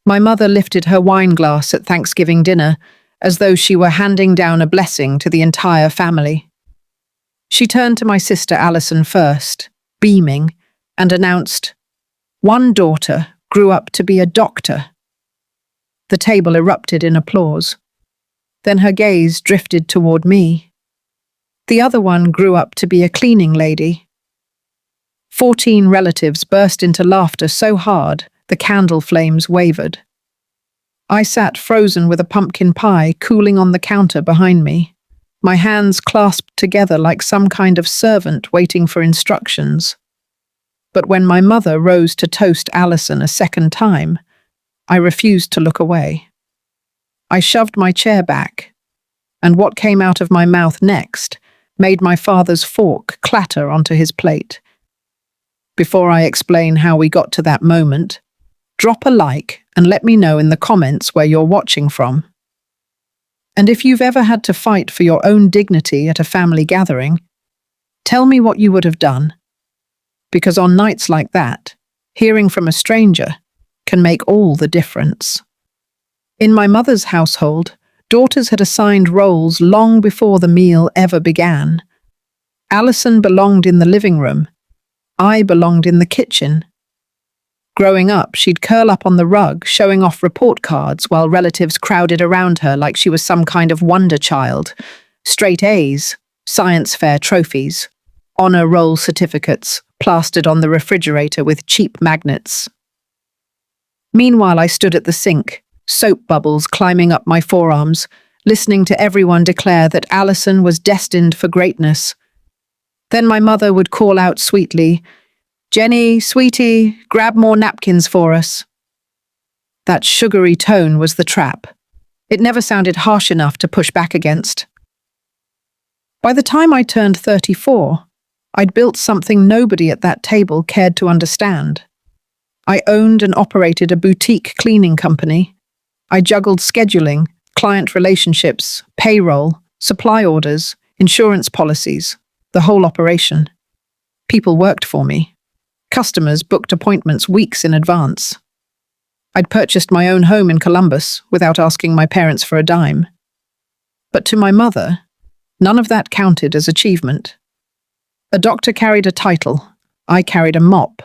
My mother lifted her wine glass at Thanksgiving dinner as though she were handing down a blessing to the entire family. She turned to my sister Alison first, beaming, and announced, "One daughter grew up to be a doctor." The table erupted in applause. Then her gaze drifted toward me. "The other one grew up to be a cleaning lady." 14 relatives burst into laughter so hard the candle flames wavered. I sat frozen with a pumpkin pie cooling on the counter behind me, my hands clasped together like some kind of servant waiting for instructions. But when my mother rose to toast Alison a second time, I refused to look away. I shoved my chair back, and what came out of my mouth next made my father's fork clatter onto his plate. Before I explain how we got to that moment, drop a like and let me know in the comments where you're watching from. And if you've ever had to fight for your own dignity at a family gathering, tell me what you would have done. Because on nights like that, hearing from a stranger can make all the difference. In my mother's household, daughters had assigned roles long before the meal ever began. Alison belonged in the living room. I belonged in the kitchen. Growing up, she'd curl up on the rug, showing off report cards while relatives crowded around her like she was some kind of wonder child. Straight A's, science fair trophies, honor roll certificates plastered on the refrigerator with cheap magnets. Meanwhile, I stood at the sink, soap bubbles climbing up my forearms, listening to everyone declare that Alison was destined for greatness. Then my mother would call out sweetly, "Jenny, sweetie, grab more napkins for us." That sugary tone was the trap. It never sounded harsh enough to push back against. By the time I turned 34, I'd built something nobody at that table cared to understand. I owned and operated a boutique cleaning company. I juggled scheduling, client relationships, payroll, supply orders, insurance policies, the whole operation. People worked for me. Customers booked appointments weeks in advance. I'd purchased my own home in Columbus without asking my parents for a dime. But to my mother, none of that counted as achievement. A doctor carried a title. I carried a mop.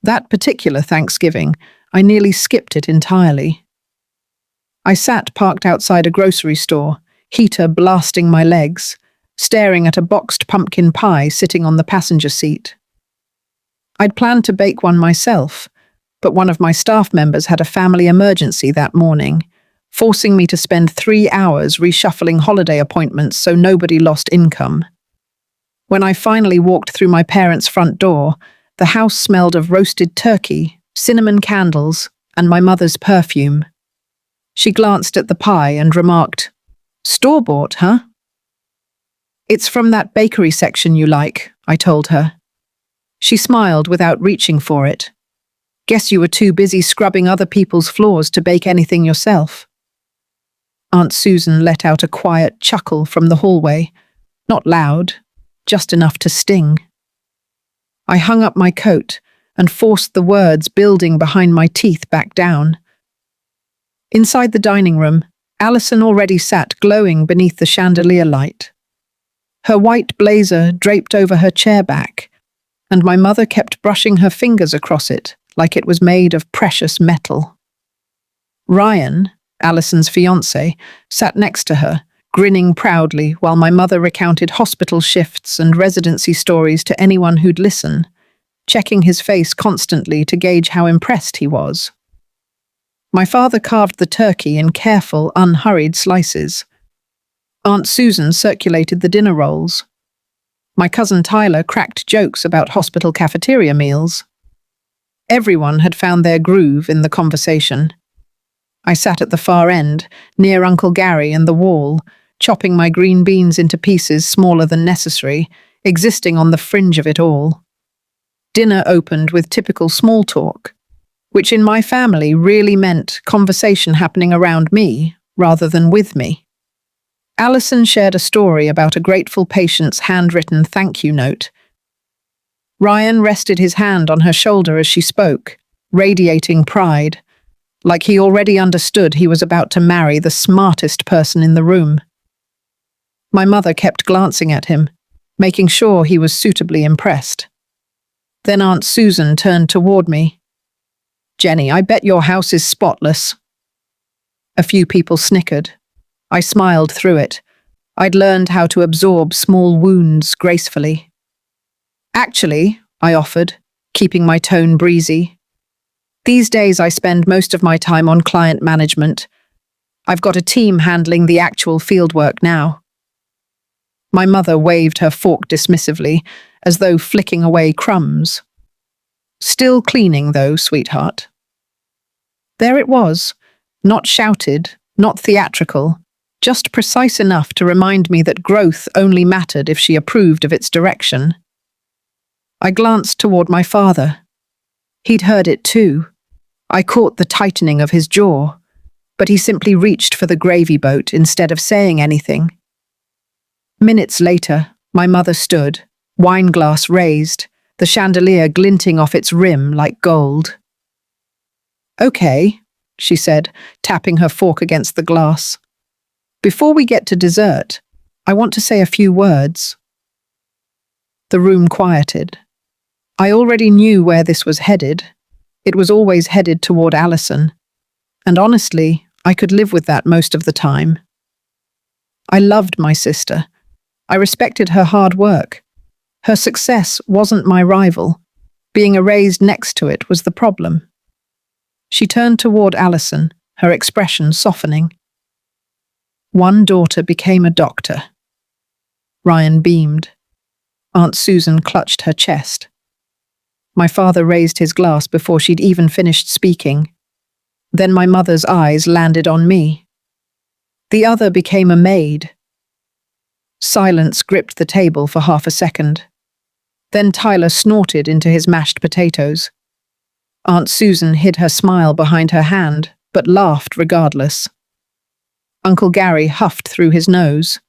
That particular Thanksgiving, I nearly skipped it entirely. I sat parked outside a grocery store, heater blasting my legs, staring at a boxed pumpkin pie sitting on the passenger seat. I'd planned to bake one myself, but one of my staff members had a family emergency that morning, forcing me to spend 3 hours reshuffling holiday appointments so nobody lost income. When I finally walked through my parents' front door, the house smelled of roasted turkey, cinnamon candles, and my mother's perfume. She glanced at the pie and remarked, "Store-bought, huh?" "It's from that bakery section you like," I told her. She smiled without reaching for it. "Guess you were too busy scrubbing other people's floors to bake anything yourself." Aunt Susan let out a quiet chuckle from the hallway, not loud, just enough to sting. I hung up my coat and forced the words building behind my teeth back down. Inside the dining room, Alison already sat glowing beneath the chandelier light. Her white blazer draped over her chair back, and my mother kept brushing her fingers across it like it was made of precious metal. Ryan, Alison's fiancé, sat next to her, grinning proudly while my mother recounted hospital shifts and residency stories to anyone who'd listen, checking his face constantly to gauge how impressed he was. My father carved the turkey in careful, unhurried slices. Aunt Susan circulated the dinner rolls. My cousin Tyler cracked jokes about hospital cafeteria meals. Everyone had found their groove in the conversation. I sat at the far end, near Uncle Gary and the wall, chopping my green beans into pieces smaller than necessary, existing on the fringe of it all. Dinner opened with typical small talk, which in my family really meant conversation happening around me rather than with me. Alison shared a story about a grateful patient's handwritten thank you note. Ryan rested his hand on her shoulder as she spoke, radiating pride, like he already understood he was about to marry the smartest person in the room. My mother kept glancing at him, making sure he was suitably impressed. Then Aunt Susan turned toward me. "Jenny, I bet your house is spotless." A few people snickered. I smiled through it. I'd learned how to absorb small wounds gracefully. "Actually," I offered, keeping my tone breezy, "these days I spend most of my time on client management. I've got a team handling the actual fieldwork now." My mother waved her fork dismissively, as though flicking away crumbs. "Still cleaning, though, sweetheart." There it was, not shouted, not theatrical, just precise enough to remind me that growth only mattered if she approved of its direction. I glanced toward my father. He'd heard it too. I caught the tightening of his jaw, but he simply reached for the gravy boat instead of saying anything. Minutes later, my mother stood, wineglass raised, the chandelier glinting off its rim like gold. "Okay," she said, tapping her fork against the glass. "Before we get to dessert, I want to say a few words." The room quieted. I already knew where this was headed. It was always headed toward Allison. And honestly, I could live with that most of the time. I loved my sister. I respected her hard work. Her success wasn't my rival. Being erased next to it was the problem. She turned toward Allison, her expression softening. "One daughter became a doctor." Ryan beamed. Aunt Susan clutched her chest. My father raised his glass before she'd even finished speaking. Then my mother's eyes landed on me. "The other became a maid." Silence gripped the table for half a second. Then Tyler snorted into his mashed potatoes. Aunt Susan hid her smile behind her hand, but laughed regardless. Uncle Gary huffed through his nose.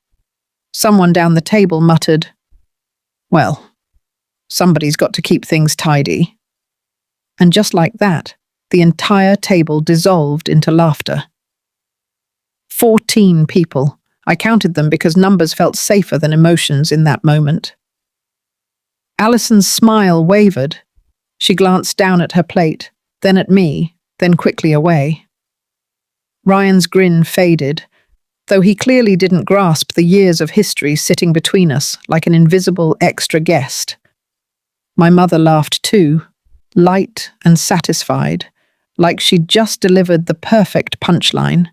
Someone down the table muttered, "Well, somebody's got to keep things tidy." And just like that, the entire table dissolved into laughter. 14 people. I counted them because numbers felt safer than emotions in that moment. Allison's smile wavered. She glanced down at her plate, then at me, then quickly away. Ryan's grin faded, though he clearly didn't grasp the years of history sitting between us like an invisible extra guest. My mother laughed too, light and satisfied, like she'd just delivered the perfect punchline.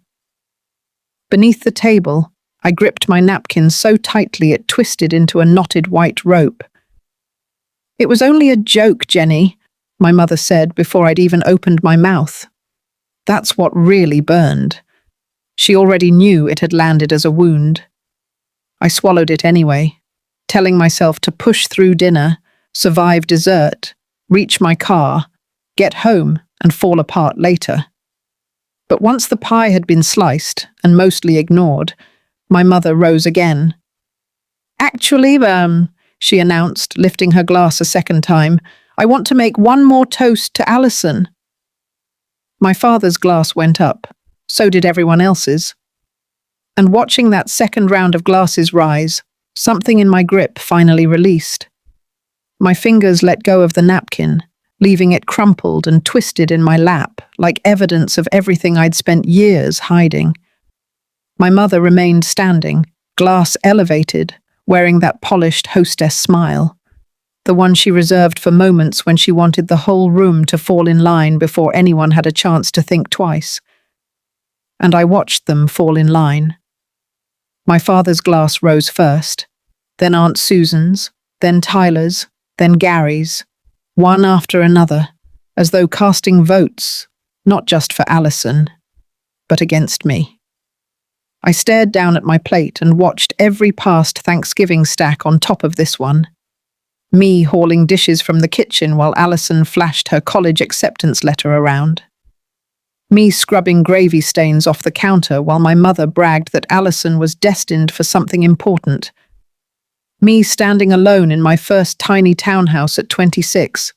Beneath the table, I gripped my napkin so tightly it twisted into a knotted white rope. "It was only a joke, Jenny," my mother said before I'd even opened my mouth. That's what really burned. She already knew it had landed as a wound. I swallowed it anyway, telling myself to push through dinner, survive dessert, reach my car, get home, and fall apart later. But once the pie had been sliced and mostly ignored, my mother rose again. "Actually, she announced, lifting her glass a second time, "I want to make one more toast to Allison." My father's glass went up. So did everyone else's. And watching that second round of glasses rise, something in my grip finally released. My fingers let go of the napkin, leaving it crumpled and twisted in my lap, like evidence of everything I'd spent years hiding. My mother remained standing, glass elevated, wearing that polished hostess smile, the one she reserved for moments when she wanted the whole room to fall in line before anyone had a chance to think twice. And I watched them fall in line. My father's glass rose first, then Aunt Susan's, then Tyler's, then Gary's, one after another, as though casting votes, not just for Allison, but against me. I stared down at my plate and watched every past Thanksgiving stack on top of this one. Me hauling dishes from the kitchen while Allison flashed her college acceptance letter around. Me scrubbing gravy stains off the counter while my mother bragged that Allison was destined for something important. Me standing alone in my first tiny townhouse at 26,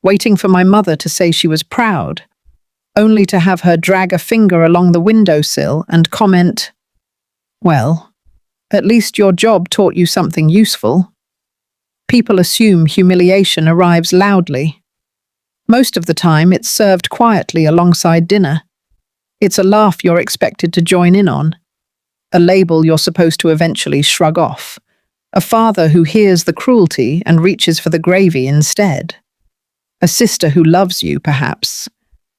waiting for my mother to say she was proud, only to have her drag a finger along the windowsill and comment, "Well, at least your job taught you something useful." People assume humiliation arrives loudly. Most of the time, it's served quietly alongside dinner. It's a laugh you're expected to join in on, a label you're supposed to eventually shrug off, a father who hears the cruelty and reaches for the gravy instead, a sister who loves you, perhaps,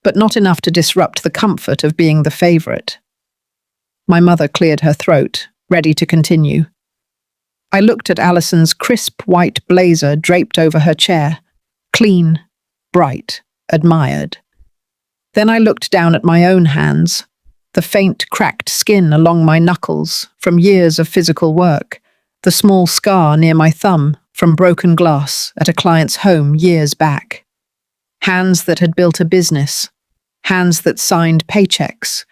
but not enough to disrupt the comfort of being the favourite. My mother cleared her throat, ready to continue. I looked at Alison's crisp white blazer draped over her chair, clean, bright, admired. Then I looked down at my own hands, the faint, cracked skin along my knuckles from years of physical work, the small scar near my thumb from broken glass at a client's home years back. Hands that had built a business, hands that signed paychecks,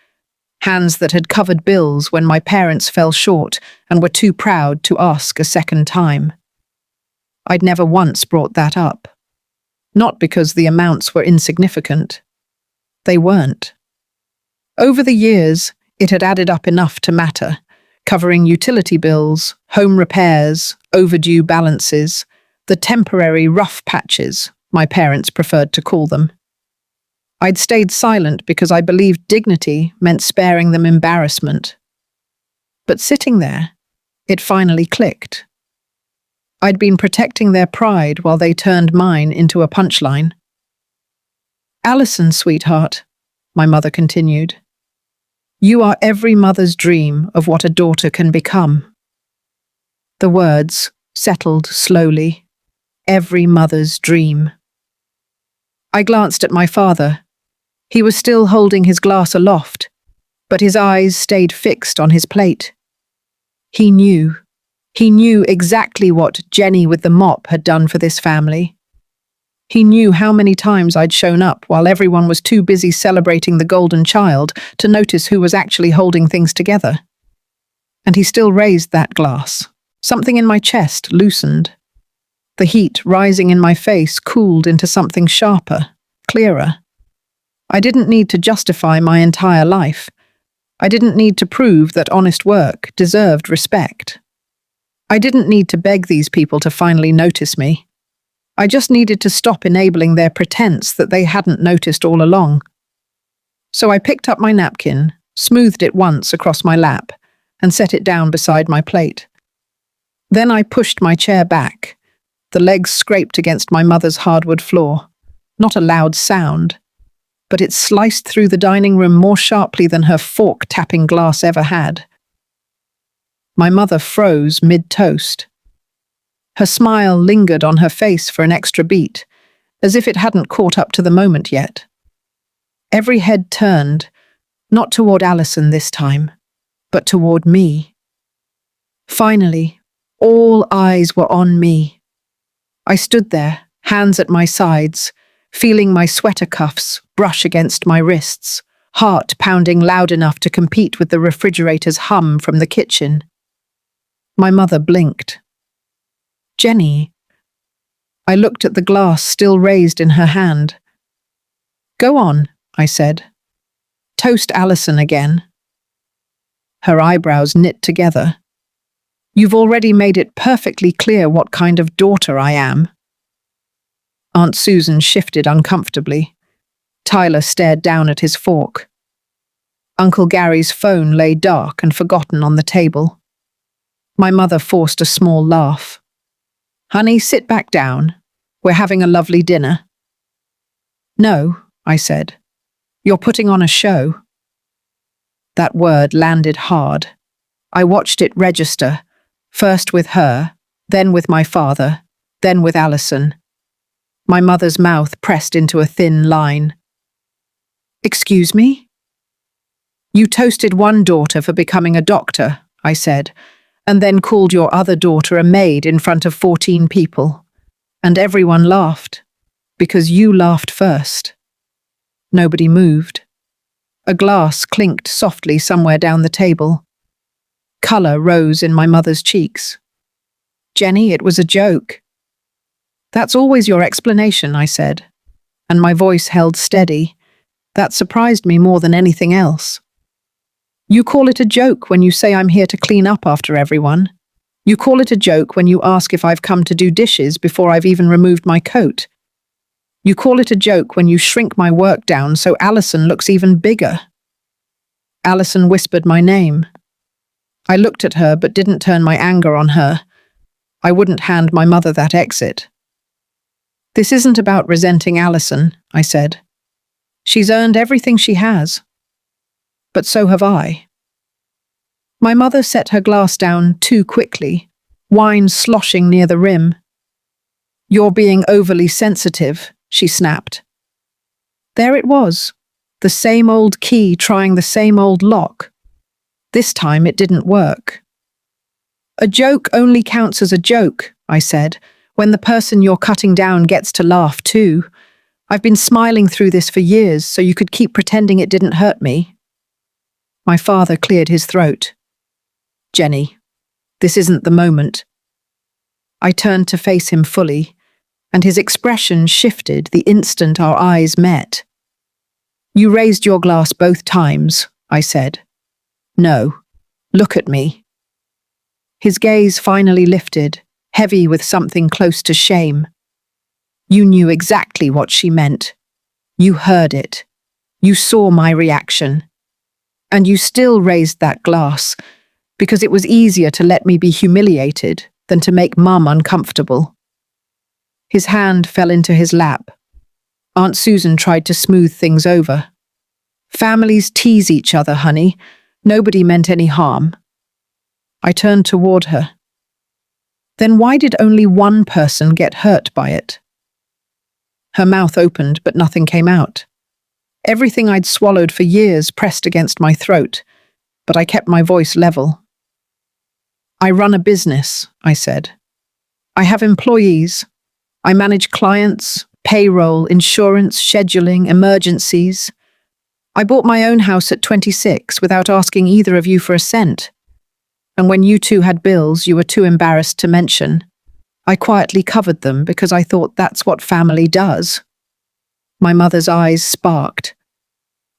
hands that had covered bills when my parents fell short and were too proud to ask a second time. I'd never once brought that up. Not because the amounts were insignificant. They weren't. Over the years, it had added up enough to matter, covering utility bills, home repairs, overdue balances, the temporary rough patches my parents preferred to call them. I'd stayed silent because I believed dignity meant sparing them embarrassment. But sitting there, it finally clicked. I'd been protecting their pride while they turned mine into a punchline. "Alison, sweetheart," my mother continued, "you are every mother's dream of what a daughter can become." The words settled slowly. Every mother's dream. I glanced at my father. He was still holding his glass aloft, but his eyes stayed fixed on his plate. He knew. He knew exactly what Jenny with the mop had done for this family. He knew how many times I'd shown up while everyone was too busy celebrating the golden child to notice who was actually holding things together. And he still raised that glass. Something in my chest loosened. The heat rising in my face cooled into something sharper, clearer. I didn't need to justify my entire life. I didn't need to prove that honest work deserved respect. I didn't need to beg these people to finally notice me. I just needed to stop enabling their pretense that they hadn't noticed all along. So I picked up my napkin, smoothed it once across my lap, and set it down beside my plate. Then I pushed my chair back. The legs scraped against my mother's hardwood floor. Not a loud sound, but it sliced through the dining room more sharply than her fork-tapping glass ever had. My mother froze mid-toast. Her smile lingered on her face for an extra beat, as if it hadn't caught up to the moment yet. Every head turned, not toward Alison this time, but toward me. Finally, all eyes were on me. I stood there, hands at my sides, feeling my sweater cuffs brush against my wrists, heart pounding loud enough to compete with the refrigerator's hum from the kitchen. My mother blinked. "Jenny." I looked at the glass still raised in her hand. "Go on," I said. "Toast Alison again." Her eyebrows knit together. "You've already made it perfectly clear what kind of daughter I am." Aunt Susan shifted uncomfortably. Tyler stared down at his fork. Uncle Gary's phone lay dark and forgotten on the table. My mother forced a small laugh. "Honey, sit back down. We're having a lovely dinner." "No," I said. "You're putting on a show." That word landed hard. I watched it register, first with her, then with my father, then with Alison. My mother's mouth pressed into a thin line. "Excuse me?" "You toasted one daughter for becoming a doctor," I said, "and then called your other daughter a maid in front of 14 people. And everyone laughed, because you laughed first." Nobody moved. A glass clinked softly somewhere down the table. Colour rose in my mother's cheeks. "Jenny, it was a joke." "That's always your explanation," I said, and my voice held steady. That surprised me more than anything else. You call it a joke when you say I'm here to clean up after everyone. You call it a joke when you ask if I've come to do dishes before I've even removed my coat. You call it a joke when you shrink my work down so Alison looks even bigger. Alison whispered my name. I looked at her but didn't turn my anger on her. I wouldn't hand my mother that exit. This isn't about resenting Alison, I said. She's earned everything she has. But so have I. My mother set her glass down too quickly, wine sloshing near the rim. You're being overly sensitive, she snapped. There it was, the same old key trying the same old lock. This time it didn't work. A joke only counts as a joke, I said, when the person you're cutting down gets to laugh too. I've been smiling through this for years so you could keep pretending it didn't hurt me. My father cleared his throat. Jenny, this isn't the moment. I turned to face him fully, and his expression shifted the instant our eyes met. You raised your glass both times, I said. No, look at me. His gaze finally lifted, heavy with something close to shame. You knew exactly what she meant. You heard it. You saw my reaction. And you still raised that glass, because it was easier to let me be humiliated than to make Mum uncomfortable. His hand fell into his lap. Aunt Susan tried to smooth things over. Families tease each other, honey. Nobody meant any harm. I turned toward her. Then why did only one person get hurt by it? Her mouth opened, but nothing came out. Everything I'd swallowed for years pressed against my throat, but I kept my voice level. I run a business, I said. I have employees. I manage clients, payroll, insurance, scheduling, emergencies. I bought my own house at 26 without asking either of you for a cent. And when you two had bills you were too embarrassed to mention, I quietly covered them because I thought that's what family does. My mother's eyes sparked.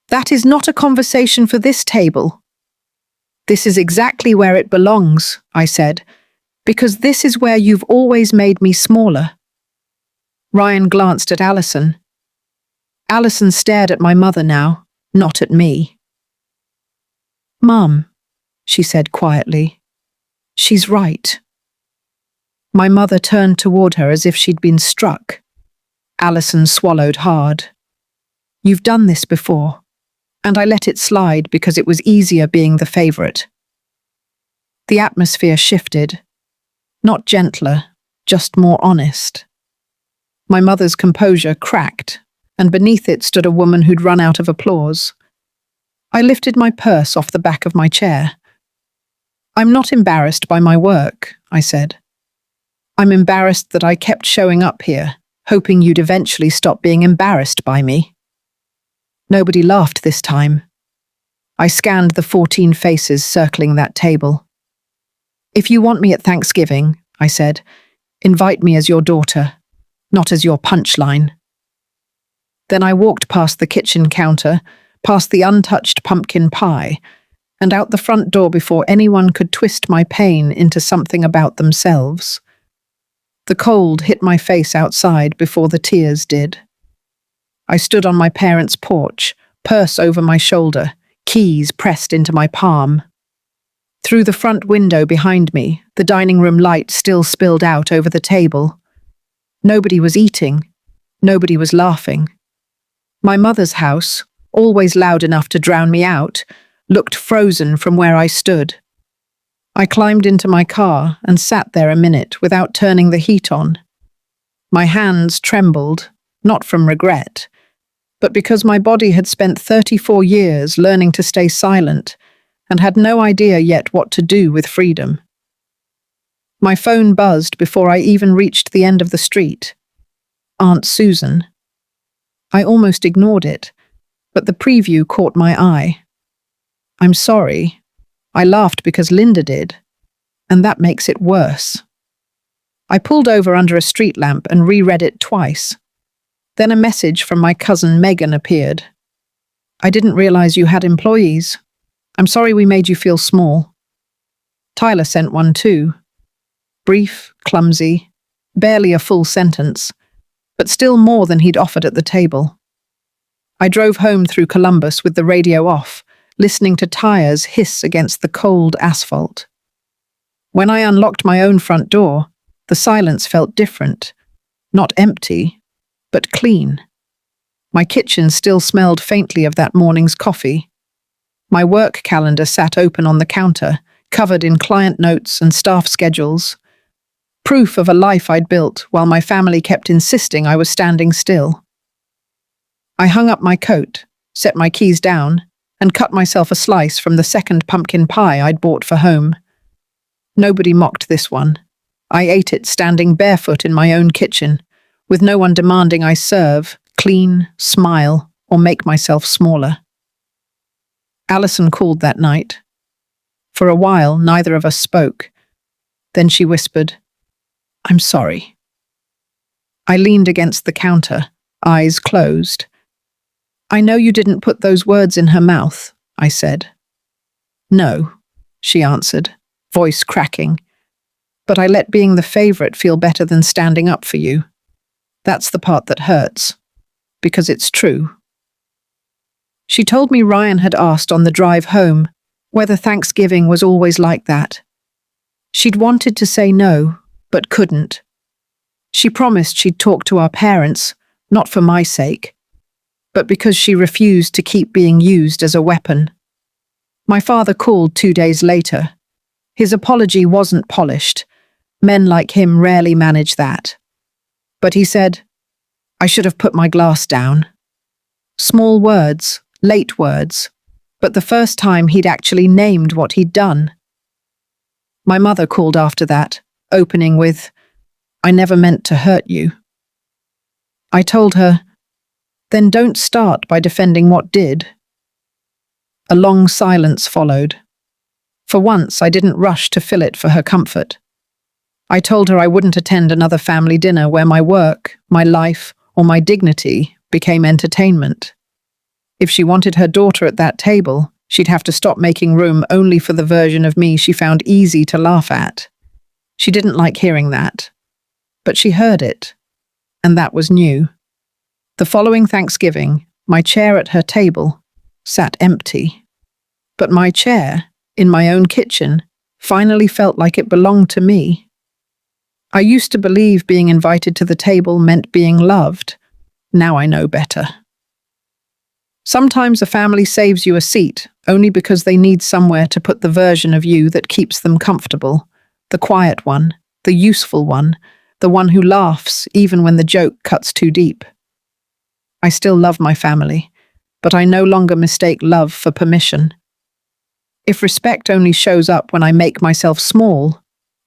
That is not a conversation for this table. This is exactly where it belongs, I said, because this is where you've always made me smaller. Ryan glanced at Alison. Alison stared at my mother now, not at me. Mum, she said quietly, she's right. My mother turned toward her as if she'd been struck. Alison swallowed hard. You've done this before, and I let it slide because it was easier being the favourite. The atmosphere shifted, not gentler, just more honest. My mother's composure cracked, and beneath it stood a woman who'd run out of applause. I lifted my purse off the back of my chair. I'm not embarrassed by my work, I said. I'm embarrassed that I kept showing up here, hoping you'd eventually stop being embarrassed by me. Nobody laughed this time. I scanned the 14 faces circling that table. If you want me at Thanksgiving, I said, invite me as your daughter, not as your punchline. Then I walked past the kitchen counter, past the untouched pumpkin pie, and out the front door before anyone could twist my pain into something about themselves. The cold hit my face outside before the tears did. I stood on my parents' porch, purse over my shoulder, keys pressed into my palm. Through the front window behind me, the dining room light still spilled out over the table. Nobody was eating. Nobody was laughing. My mother's house, always loud enough to drown me out, looked frozen from where I stood. I climbed into my car and sat there a minute without turning the heat on. My hands trembled, not from regret, but because my body had spent 34 years learning to stay silent and had no idea yet what to do with freedom. My phone buzzed before I even reached the end of the street. Aunt Susan. I almost ignored it, but the preview caught my eye. I'm sorry. I laughed because Linda did, and that makes it worse. I pulled over under a street lamp and reread it twice. Then a message from my cousin Megan appeared. I didn't realize you had employees. I'm sorry we made you feel small. Tyler sent one too. Brief, clumsy, barely a full sentence, but still more than he'd offered at the table. I drove home through Columbus with the radio off, listening to tires hiss against the cold asphalt. When I unlocked my own front door, the silence felt different. Not empty, but clean. My kitchen still smelled faintly of that morning's coffee. My work calendar sat open on the counter, covered in client notes and staff schedules. Proof of a life I'd built while my family kept insisting I was standing still. I hung up my coat, set my keys down, and cut myself a slice from the second pumpkin pie I'd bought for home. Nobody mocked this one. I ate it standing barefoot in my own kitchen, with no one demanding I serve, clean, smile, or make myself smaller. Allison called that night. For a while, neither of us spoke. Then she whispered, "I'm sorry." I leaned against the counter, eyes closed. "I know you didn't put those words in her mouth," I said. "No," she answered, voice cracking. "But I let being the favorite feel better than standing up for you. That's the part that hurts, because it's true." She told me Ryan had asked on the drive home whether Thanksgiving was always like that. She'd wanted to say no, but couldn't. She promised she'd talk to our parents, not for my sake, but because she refused to keep being used as a weapon. My father called 2 days later. His apology wasn't polished. Men like him rarely manage that. But he said, "I should have put my glass down." Small words, late words, but the first time he'd actually named what he'd done. My mother called after that, opening with, "I never meant to hurt you." I told her, "Then don't start by defending what did." A long silence followed. For once, I didn't rush to fill it for her comfort. I told her I wouldn't attend another family dinner where my work, my life, or my dignity became entertainment. If she wanted her daughter at that table, she'd have to stop making room only for the version of me she found easy to laugh at. She didn't like hearing that, but she heard it, and that was new. The following Thanksgiving, my chair at her table sat empty. But my chair, in my own kitchen, finally felt like it belonged to me. I used to believe being invited to the table meant being loved. Now I know better. Sometimes a family saves you a seat only because they need somewhere to put the version of you that keeps them comfortable, the quiet one, the useful one, the one who laughs even when the joke cuts too deep. I still love my family, but I no longer mistake love for permission. If respect only shows up when I make myself small,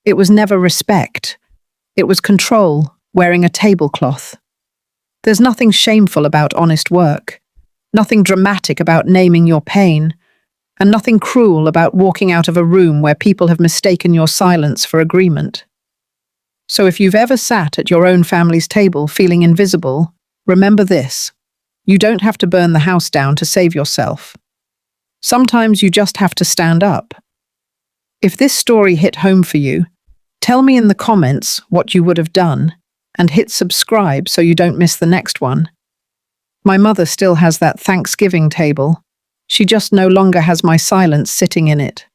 it was never respect. It was control, wearing a tablecloth. There's nothing shameful about honest work, nothing dramatic about naming your pain, and nothing cruel about walking out of a room where people have mistaken your silence for agreement. So if you've ever sat at your own family's table feeling invisible, remember this: you don't have to burn the house down to save yourself. Sometimes you just have to stand up. If this story hit home for you, tell me in the comments what you would have done, and hit subscribe so you don't miss the next one. My mother still has that Thanksgiving table. She just no longer has my silence sitting in it.